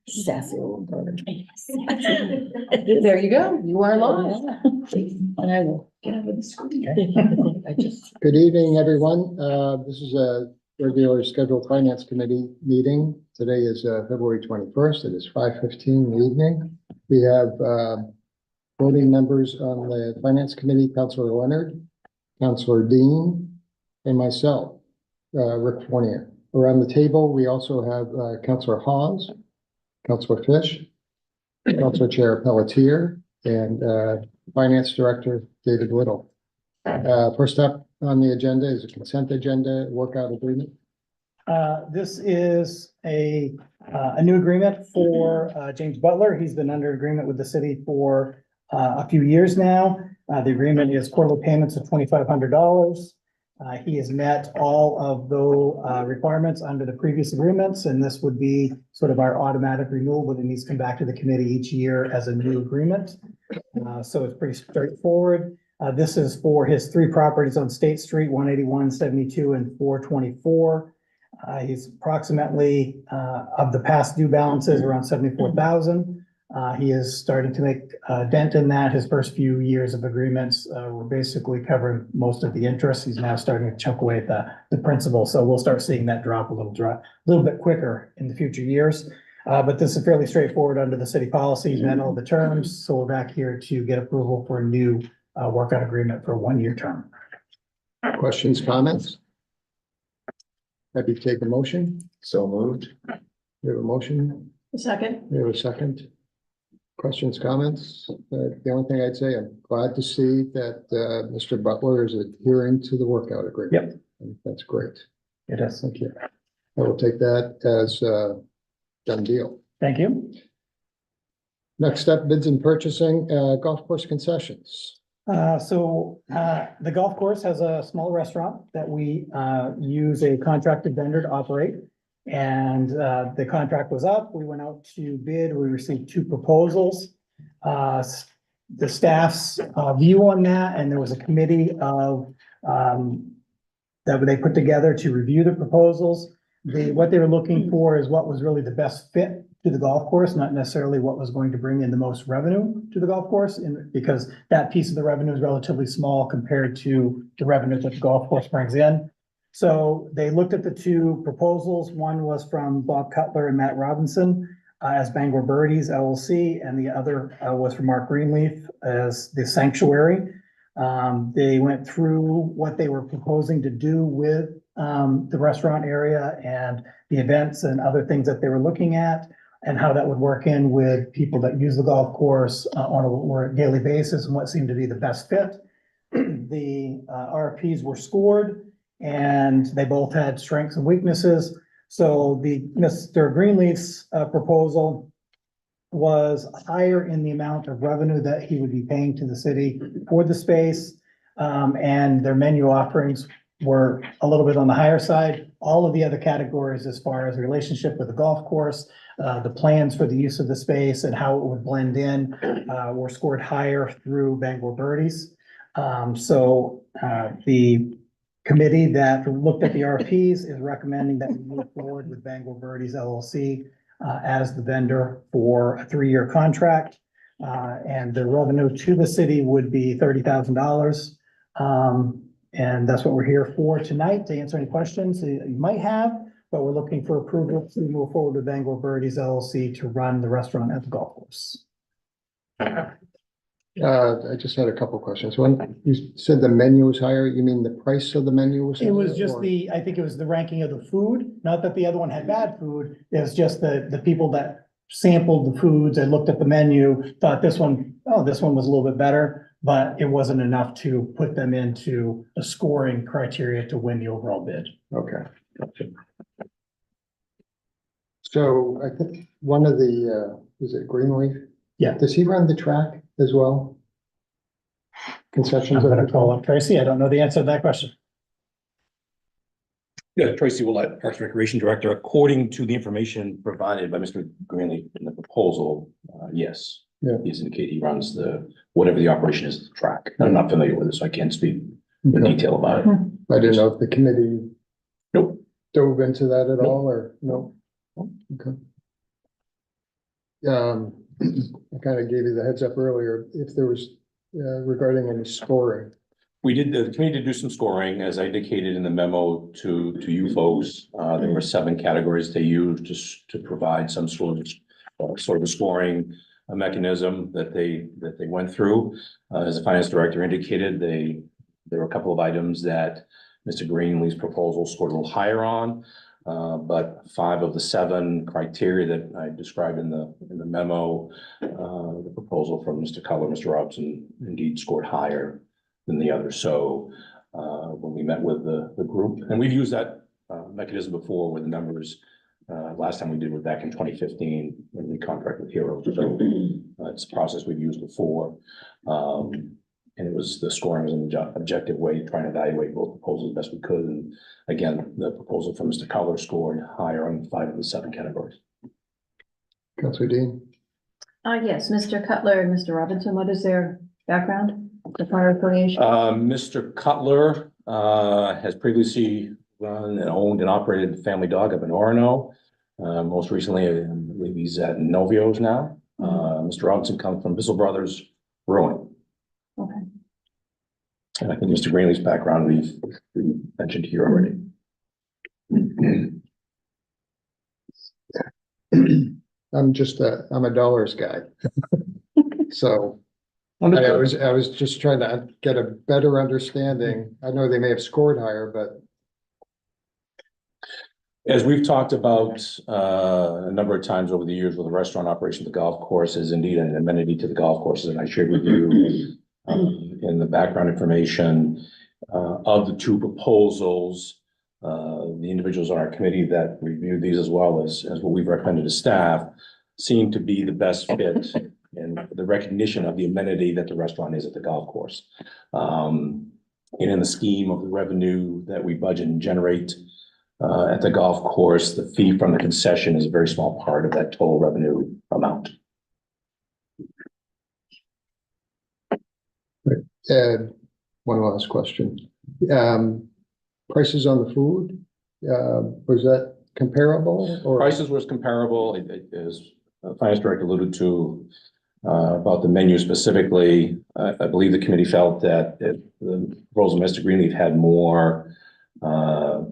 Sassy little bird. There you go. You are live. And I will get over the screen. I just. Good evening, everyone. This is a regular scheduled finance committee meeting. Today is February 21st. It is 5:15 in the evening. We have voting members on the finance committee, Councilor Leonard, Councilor Dean, and myself, Rick Fournier. Around the table, we also have Councilor Hawes, Councilor Fish, Councilor Chair Pelletier, and Finance Director David Whittle. First up on the agenda is a consent agenda workout agreement. This is a new agreement for James Butler. He's been under agreement with the city for a few years now. The agreement is quarterly payments of $2,500. He has met all of the requirements under the previous agreements, and this would be sort of our automatic renewal, but it needs to come back to the committee each year as a new agreement. So it's pretty straightforward. This is for his 3 properties on State Street, 181, 72, and 424. He's approximately, of the past due balances, around 74,000. He is starting to make a dent in that. His first few years of agreements were basically covering most of the interest. He's now starting to chunk away at the principal. So we'll start seeing that drop a little bit quicker in the future years. But this is fairly straightforward under the city policies and all the terms. So we're back here to get approval for a new workout agreement for a 1-year term. Questions, comments? Happy to take a motion. So moved. We have a motion. Second. We have a second. Questions, comments? The only thing I'd say, I'm glad to see that Mr. Butler is adhering to the workout agreement. Yep. I think that's great. It is. Thank you. I will take that as a done deal. Thank you. Next up, bids and purchasing, golf course concessions. The golf course has a small restaurant that we use a contracted vendor to operate. And the contract was up. We went out to bid. We received 2 proposals. The staff's view on that, and there was a committee of that they put together to review the proposals. What they were looking for is what was really the best fit to the golf course, not necessarily what was going to bring in the most revenue to the golf course, because that piece of the revenue is relatively small compared to the revenue that the golf course brings in. So they looked at the 2 proposals. One was from Bob Cutler and Matt Robinson as Bangor Birdies LLC, and the other was from Mark Greenleaf as the Sanctuary. They went through what they were proposing to do with the restaurant area and the events and other things that they were looking at, and how that would work in with people that use the golf course on a daily basis, and what seemed to be the best fit. The RFPs were scored, and they both had strengths and weaknesses. So Mr. Greenleaf's proposal was higher in the amount of revenue that he would be paying to the city for the space. And their menu offerings were a little bit on the higher side. All of the other categories, as far as the relationship with the golf course, the plans for the use of the space and how it would blend in, were scored higher through Bangor Birdies. The committee that looked at the RFPs is recommending that we move forward with Bangor Birdies LLC as the vendor for a 3-year contract. And the revenue to the city would be $30,000. And that's what we're here for tonight, to answer any questions that you might have, but we're looking for approval to move forward with Bangor Birdies LLC to run the restaurant at the golf course. I just had a couple questions. One, you said the menu was higher. You mean the price of the menu was higher? It was just or- I think it was the ranking of the food, not that the other one had bad food. It was just the people that sampled the foods and looked at the menu, thought this one was a little bit better, but it wasn't enough to put them into a scoring criteria to win the overall bid. Okay. Gotcha. So I think one of the, is it Greenleaf? Yeah. Does he run the track as well? Concessions. I'm gonna call up Tracy. I don't know the answer to that question. Yeah, Tracy Willett, Parks and Recreation Director, according to the information provided by Mr. Greenleaf in the proposal, yes. Yeah. He's indicated he runs whatever the operation is, the track. I'm not familiar with it, so I can't speak in Okay. detail about it. I didn't know if the committee Nope. dove into that at all, or no? Okay. I kind of gave you the heads up earlier, if there was, regarding any scoring. We did, the committee did do some scoring, as I indicated in the memo to you folks. There were 7 categories they used just to provide some sort of a scoring mechanism that they went through. As the finance director indicated, there were a couple of items that Mr. Greenlee's proposal scored a little higher on. But 5 of the 7 criteria that I described in the memo, the proposal from Mr. Cutler, Mr. Robinson indeed scored higher than the others. So when we met with the group, and we've used that mechanism before with the numbers. Last time we did was back in 2015 when we contracted with Heroes. So it's a process we've used before. And it was, the scoring was an objective way, trying to evaluate both proposals best we could. And again, the proposal from Mr. Cutler scored higher on 5 of the 7 categories. Councilor Dean? Yes, Mr. Cutler and Mr. Robinson, what is their background, the prior affiliation? Mr. Cutler has previously run and owned and operated Family Dog up in Orono. Most recently, I believe he's at Novio's now. Mr. Robinson comes from Bissell Brothers Brewing. Okay. And I think Mr. Greenlee's background we've mentioned here already. I'm a dollars guy. So I was just trying to get a better understanding. I know they may have scored higher, but As we've talked about a number of times over the years with the restaurant operation, the golf course is indeed an amenity to the golf courses, and I shared with you in the background information of the 2 proposals. The individuals on our committee that reviewed these as well as what we've recommended to staff seem to be the best fit in the recognition of the amenity that the restaurant is at the golf course. And in the scheme of the revenue that we budget and generate at the golf course, the fee from the concession is a very small part of that total revenue amount. one last question. Prices on the food, was that comparable or? Prices was comparable, as finance director alluded to, about the menu specifically. I believe the committee felt that the proposal of Mr. Greenleaf had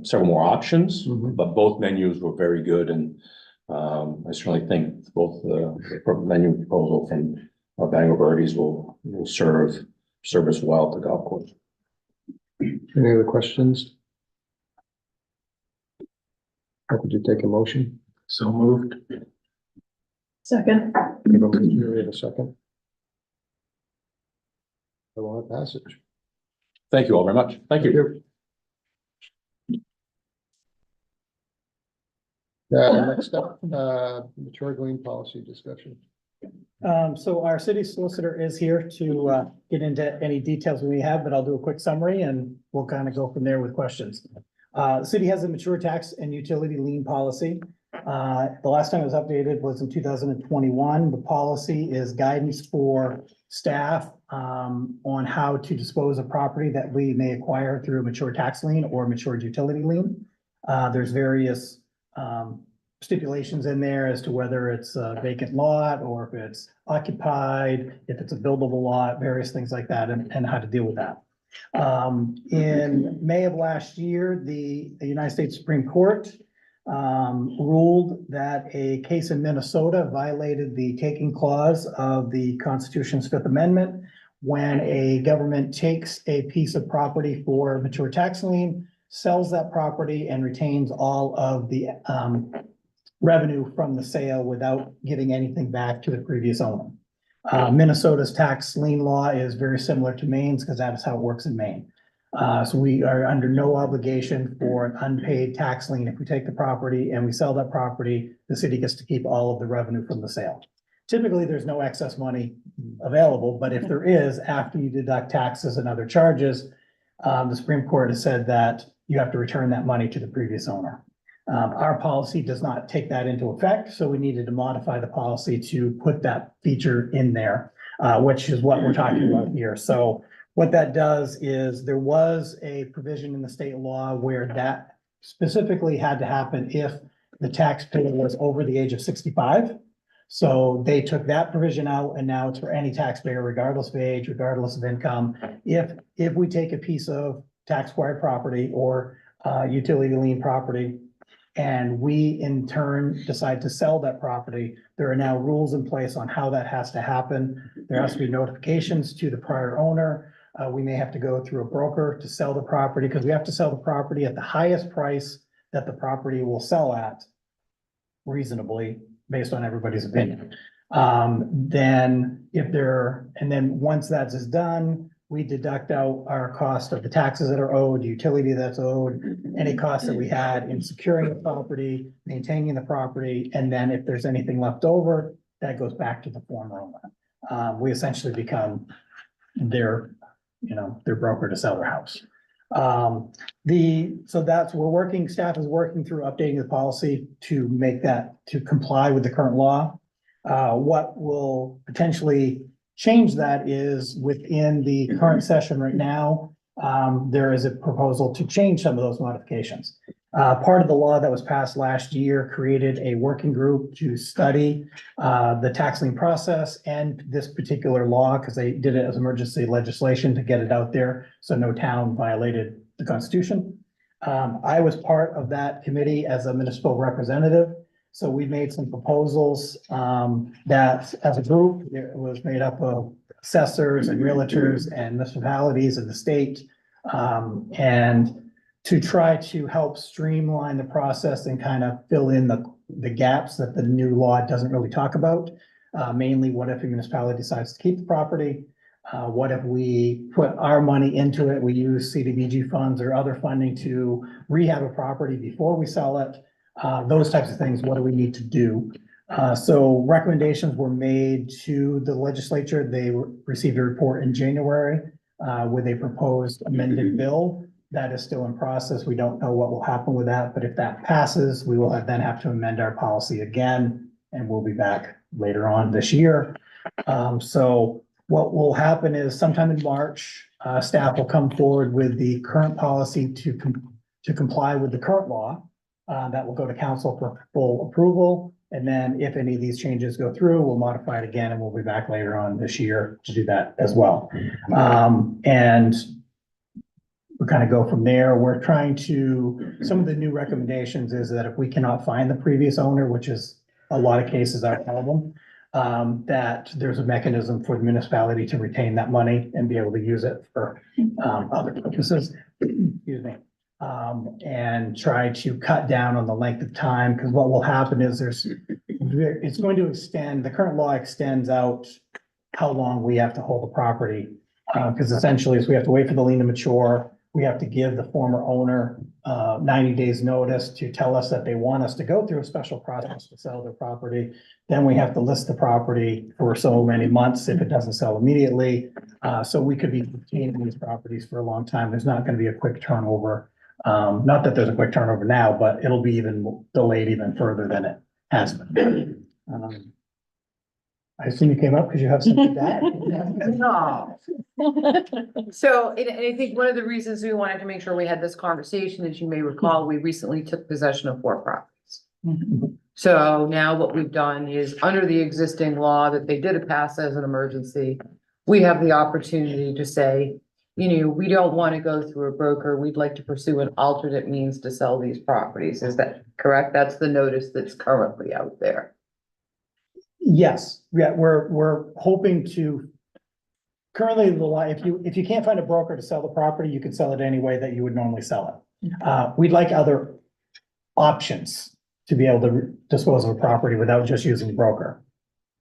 several more options, but both menus were very good. And I certainly think both the menu proposal from Bangor Birdies will serve us well at the golf course. Any other questions? How could you take a motion? So moved. Second. We have a second. I will have passage. Thank you all very much. Thank you. Next up, mature lien policy discussion. So our city solicitor is here to get into any details we have, but I'll do a quick summary and we'll kind of go from there with questions. The city has a mature tax and utility lien policy. The last time it was updated was in 2021. The policy is guidance for staff on how to dispose of property that we may acquire through a mature tax lien or matured utility lien. There's various stipulations in there as to whether it's a vacant lot or if it's occupied, if it's a buildable lot, various things like that, and how to deal with that. In May of last year, the United States Supreme Court ruled that a case in Minnesota violated the taking clause of the Constitution's Fifth Amendment when a government takes a piece of property for mature tax lien, sells that property and retains all of the revenue from the sale without giving anything back to the previous owner. Minnesota's tax lien law is very similar to Maine's because that is how it works in Maine. So we are under no obligation for an unpaid tax lien. If we take the property and we sell that property, the city gets to keep all of the revenue from the sale. Typically, there's no excess money available, but if there is, after you deduct taxes and other charges, the Supreme Court has said that you have to return that money to the previous owner. Our policy does not take that into effect, so we needed to modify the policy to put that feature in there, which is what we're talking about here. So what that does is there was a provision in the state law where that specifically had to happen if the taxpayer was over the age of 65. So they took that provision out, and now it's for any taxpayer, regardless of age, regardless of income. If we take a piece of tax acquired property or utility lien property, and we in turn decide to sell that property, there are now rules in place on how that has to happen. There has to be notifications to the prior owner. We may have to go through a broker to sell the property, because we have to sell the property at the highest price that the property will sell at reasonably, based on everybody's opinion. Then once that is done, we deduct out our cost of the taxes that are owed, utility that's owed, any costs that we had in securing the property, maintaining the property, and then if there's anything left over, that goes back to the former owner. We essentially become their broker to sell their house. Staff is working through updating the policy to make that, to comply with the current law. What will potentially change that is within the current session right now, there is a proposal to change some of those modifications. Part of the law that was passed last year created a working group to study the tax lien process and this particular law, because they did it as emergency legislation to get it out there, so no town violated the Constitution. I was part of that committee as a municipal representative. So we made some proposals that as a group, it was made up of assessors and realtors and municipalities in the state. And to try to help streamline the process and kind of fill in the gaps that the new law doesn't really talk about. Mainly, what if a municipality decides to keep the property? What if we put our money into it? We use CDBG funds or other funding to rehab a property before we sell it. Those types of things, what do we need to do? So recommendations were made to the legislature. They received a report in January with a proposed amended bill. That is still in process. We don't know what will happen with that, but if that passes, we will then have to amend our policy again, and we'll be back later on this year. So what will happen is sometime in March, staff will come forward with the current policy to comply with the current law. That will go to council for full approval. And then if any of these changes go through, we'll modify it again, and we'll be back later on this year to do that as well. And we'll kind of go from there. We're trying to, some of the new recommendations is that if we cannot find the previous owner, which is a lot of cases our problem, that there's a mechanism for the municipality to retain that money and be able to use it for other purposes. Excuse me. And try to cut down on the length of time, because what will happen is it's going to extend, the current law extends out how long we have to hold the property. Because essentially is we have to wait for the lien to mature. We have to give the former owner 90 days notice to tell us that they want us to go through a special process to sell their property. Then we have to list the property for so many months if it doesn't sell immediately. So we could be retaining these properties for a long time. There's not going to be a quick turnover. Not that there's a quick turnover now, but it'll be even delayed even further than it has been. I assume you came up because you have something to add. No. So, and I think one of the reasons we wanted to make sure we had this conversation, as you may recall, we recently took possession of 4 properties. So now what we've done is, under the existing law that they did pass as an emergency, we have the opportunity to say, we don't want to go through a broker. We'd like to pursue an alternate means to sell these properties. Is that correct? That's the notice that's currently out there. Yes, yeah, we're hoping to. Currently, the law, if you can't find a broker to sell the property, you can sell it any way that you would normally sell it. We'd like other options to be able to dispose of a property without just using a broker.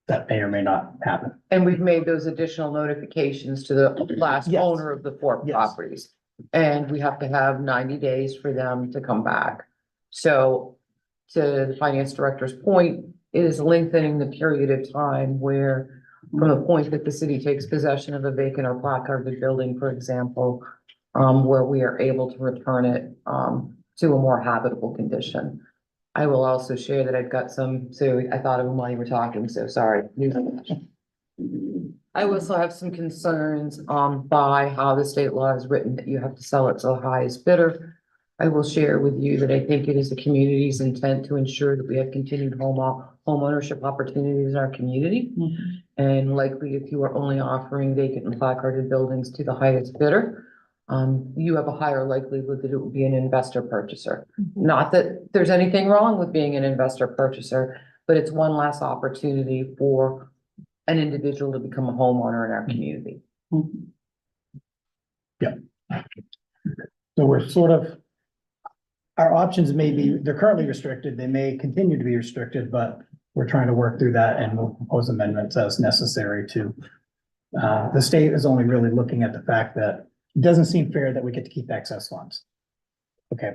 That may or may not happen. And we've made those additional notifications to the last Yes. owner of the 4 Yes. properties. And we have to have 90 days for them to come back. So, to the finance director's point, is lengthening the period of time where, from the point that the city takes possession of a vacant or placarded building, for example, where we are able to return it to a more habitable condition. I will also share that I've got some, so I thought of them while you were talking, so sorry. I also have some concerns by how the state law is written, that you have to sell it to the highest bidder. I will share with you that I think it is the community's intent to ensure that we have continued home ownership opportunities in our community. And likely, if you are only offering vacant and placarded buildings to the highest bidder, you have a higher likelihood that it will be an investor purchaser. Not that there's anything wrong with being an investor purchaser, but it's one less opportunity for an individual to become a homeowner in our community. So we're sort of, our options may be, they're currently restricted, they may continue to be restricted, but we're trying to work through that and we'll propose amendments as necessary to. The state is only really looking at the fact that it doesn't seem fair that we get to keep excess funds. Okay,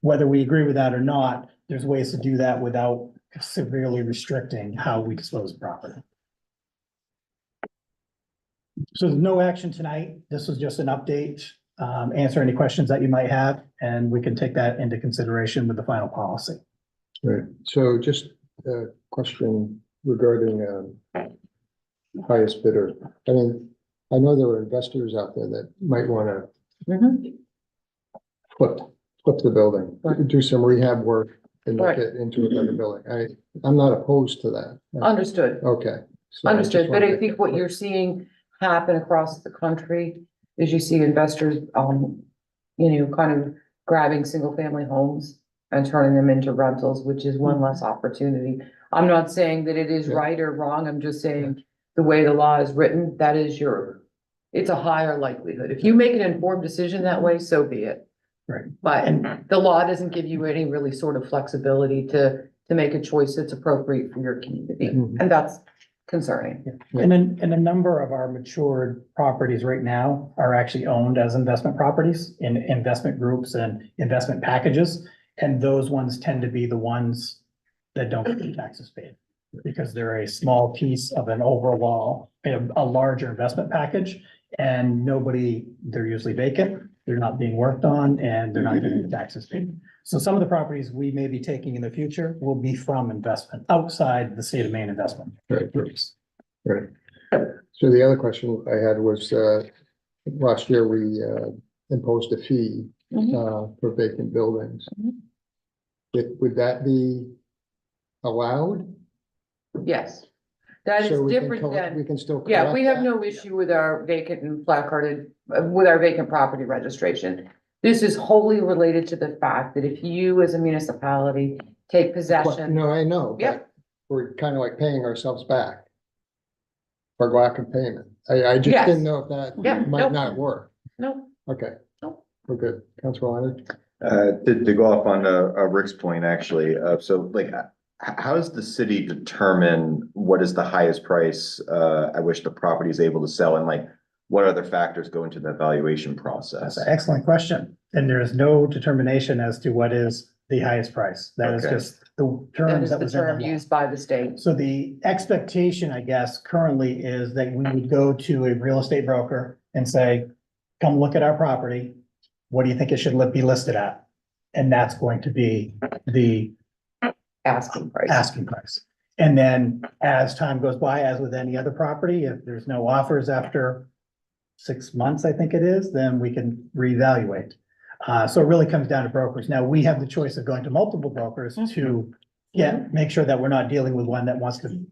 whether we agree with that or not, there's ways to do that without severely restricting how we dispose of property. So there's no action tonight. This was just an update. Answer any questions that you might have, and we can take that into consideration with the final policy. Right, so just a question regarding, highest bidder. I mean, I know there are investors out there that might wanna flip the building, Right. do some rehab work and make Right. it into a better building. I'm not opposed to that. Understood. Okay. So I just Understood, but I wanted- think what you're seeing happen across the country is you see investors, kind of grabbing single family homes and turning them into rentals, which is one less opportunity. I'm not saying that it is Yeah. right or wrong. I'm just saying the way the law is written, that is it's a higher likelihood. If you make an informed decision that way, so be it. Right. But the law doesn't give you any really sort of flexibility to make a choice that's appropriate for your community, Mhm. and that's concerning. And then, and a number of our matured properties right now are actually owned as investment properties in investment groups and investment packages. And those ones tend to be the ones that don't get taxes paid. Because they're a small piece of an overall, a larger investment package. And they're usually vacant, they're not being worked on, and they're not getting the taxes paid. So some of the properties we may be taking in the future will be from investment outside the state of Maine investment Right. groups. Right. So the other question I had was, last year we, imposed a fee, for vacant buildings. Would that be allowed? Yes, that is So we can different collect- We than, can still. yeah, we collect have that? no issue with our vacant and placarded, with our vacant property registration. This is wholly related to the fact that if you as a municipality take possession, No, I know, Yep. but we're kind of like paying ourselves back for lack of payment. I just Yes. didn't know if that Yeah, might nope. not work. no, Okay. Nope. We're good. Councilor Leonard? To go off on Rick's point, actually, so like, how does the city determine what is the highest price at which the property is able to sell, and like, what other factors go into the evaluation That's process? an excellent question. And there is no determination as to what is the highest price. That is Okay. just the that terms is that the was in the term law. used by the state. So the expectation, I guess, currently is that we would go to a real estate broker and say, come look at our property. What do you think it should be listed at? And that's going to be the Asking price. asking price. And then as time goes by, as with any other property, if there's no offers after 6 months, I think it is, then we can reevaluate. So it really comes down to brokers. Now, we have the choice of going to multiple brokers to make sure that we're not dealing with one that wants to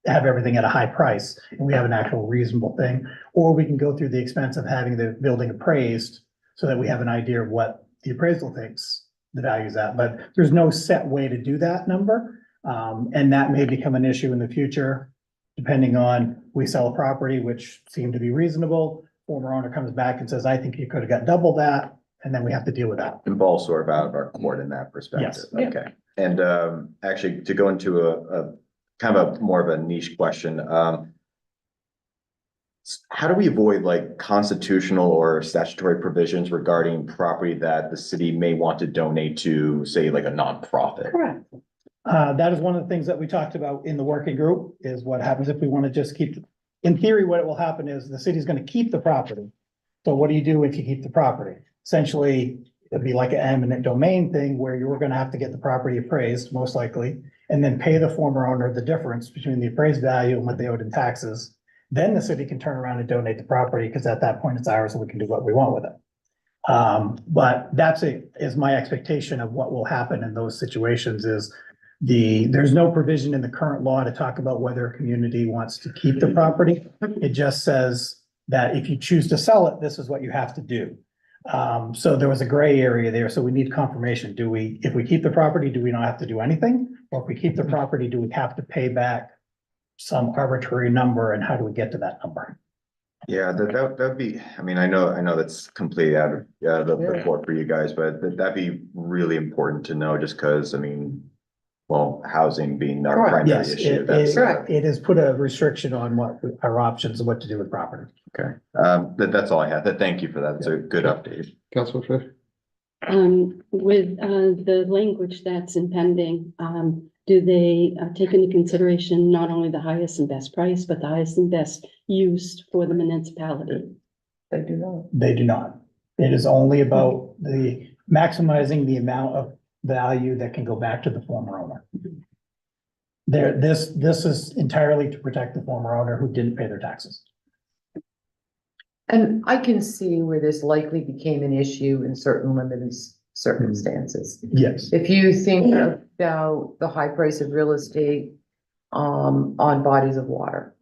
have everything at a high price and we have an actual reasonable thing. Or we can go through the expense of having the building appraised so that we have an idea of what the appraisal thinks the value's at, but there's no set way to do that number. And that may become an issue in the future, depending on, we sell a property which seemed to be reasonable. Former owner comes back and says, I think you could have got double that, and then we have to deal with that. And ball sort of out of our court in that perspective. Yes. Okay. And actually, to go into a kind of a more of a niche question, how do we avoid like constitutional or statutory provisions regarding property that the city may want to donate to, say, like a nonprofit? Correct. That is one of the things that we talked about in the working group, is what happens if we want to just keep, in theory, what will happen is the city's going to keep the property. So what do you do if you keep the property? Essentially, it'd be like an eminent domain thing where you're going to have to get the property appraised, most likely, and then pay the former owner the difference between the appraised value and what they owed in taxes. Then the city can turn around and donate the property, because at that point it's ours and we can do what we want with it. But is my expectation of what will happen in those situations is there's no provision in the current law to talk about whether a community wants to keep the property. It just says that if you choose to sell it, this is what you have to do. So there was a gray area there, so we need confirmation. If we keep the property, do we not have to do anything? Or if we keep the property, do we have to pay back some arbitrary number, and how do we get to that number? Yeah, that'd be, I mean, I know that's completely out of the court for you guys, but that'd be really important to know, just because, I mean, well, housing being our Correct. primary Yes, issue, that's, Correct. it has put a restriction on what our options and what to do with property. okay. That's all I have. Thank you for that. It's a good update. Councilor Swift? With the language that's impending, do they take into consideration not only the highest and best price, but the highest and best use for the municipality? They do not. They do not. It is only about the maximizing the amount of value that can go back to the former owner. This is entirely to protect the former owner who didn't pay their taxes. And I can see where this likely became an issue in certain limited circumstances. Yes. If you think about the high price of real estate, on bodies of water,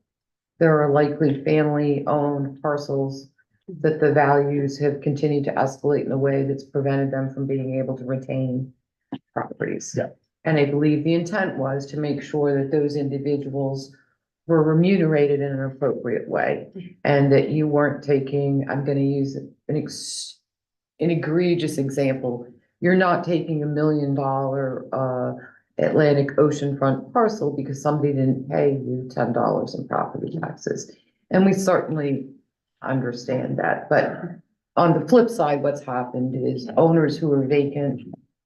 there are likely family-owned parcels that the values have continued to escalate in a way that's prevented them from being able to retain properties. Yeah. And I believe the intent was to make sure that those individuals were remunerated in an appropriate way, and that you weren't taking, I'm gonna use an egregious example. You're not taking $1 million, Atlantic oceanfront parcel because somebody didn't pay you $10 in property taxes. And we certainly understand that, but on the flip side, what's happened is owners who are vacant,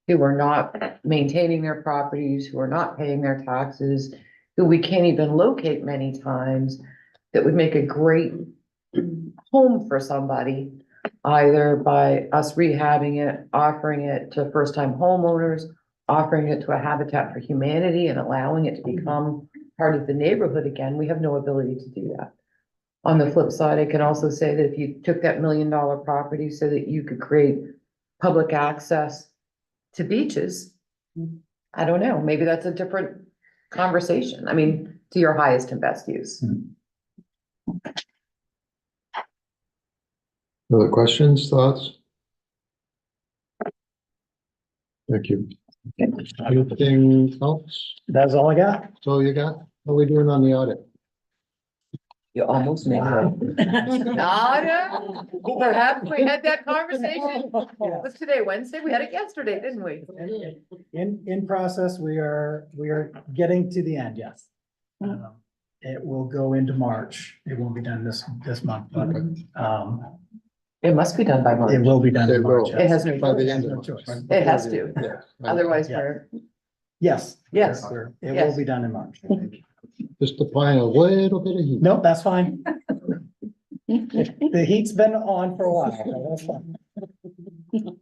who are not maintaining their properties, who are not paying their taxes, who we can't even locate many times, that would make a great home for somebody, either by us rehabbing it, offering it to first-time homeowners, offering it to a Habitat for Humanity and allowing it to become part of the neighborhood again. We have no ability to do that. On the flip side, I can also say that if you took that $1 million property so that you could create public access to beaches, I don't know, maybe that's a different conversation. I mean, to your highest and best use. Other questions, thoughts? Thank you. Anything else? That's all I got. That's all you got? How are we doing on the audit? You almost made it. Nada. Perhaps we had that conversation. What's today, Wednesday? We had it yesterday, didn't we? In process, we are getting to the end, yes. It will go into March. It won't be done this month, but, It must be done by it March. will be done It in March. will. yes. It has no By the choice. end of No March. choice. It has to. Yeah. Otherwise, Yeah. we're, Yes. Yes. It Yes. will be done in March. Just applying a little bit of heat. No, that's fine. The heat's been on for a while. So that's fine.